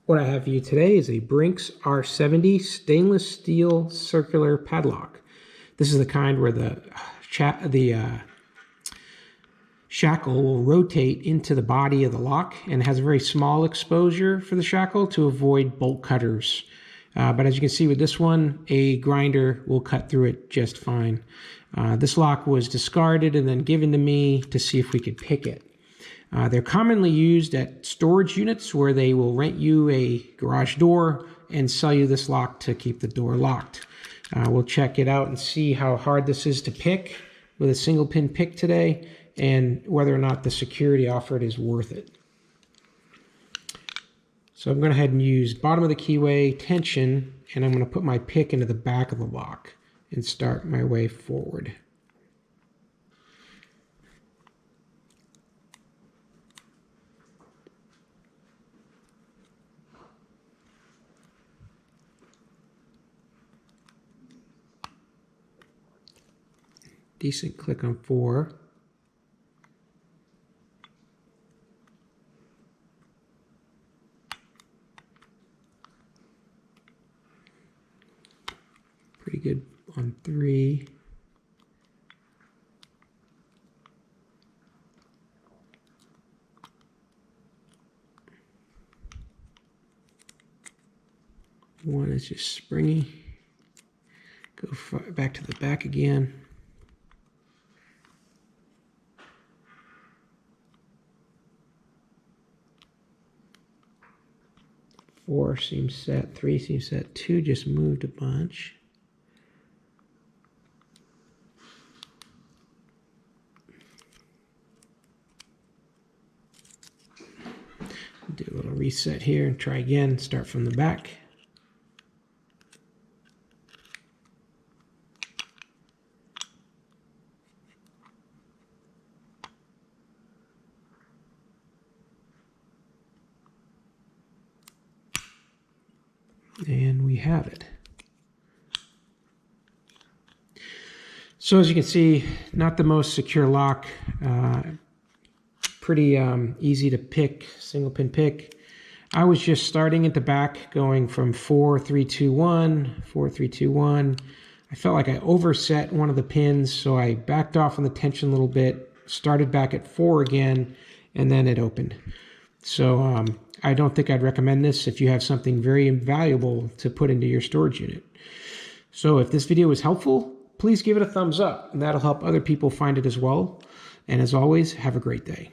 What I have for you today is a Brinks R70 stainless steel circular padlock. This is the kind where the shackle will rotate into the body of the lock and has a very small exposure for the shackle to avoid bolt cutters. But as you can see with this one, a grinder will cut through it just fine. This lock was discarded and then given to me to see if we could pick it. They're commonly used at storage units where they will rent you a garage door and sell you this lock to keep the door locked. We'll check it out and see how hard this is to pick with a single pin pick today and whether or not the security offered is worth it. So I'm going to go ahead and use bottom of the keyway tension, and I'm going to put my pick into the back of the lock and start my way forward. Decent click on 4. Pretty good on 3. One is just springy. Go back to the back again. Four seems set, 3 seems set, 2 just moved a bunch. Do a little reset here and try again, start from the back. And we have it. So as you can see, not the most secure lock. Pretty easy to pick, single pin pick. I was just starting at the back, going from 4, 3, 2, 1, 4, 3, 2, 1. I felt like I overset one of the pins, so I backed off on the tension a little bit, started back at 4 again, and then it opened. So I don't think I'd recommend this if you have something very valuable to put into your storage unit. So if this video was helpful, please give it a thumbs up, and that'll help other people find it as well. And as always, have a great day.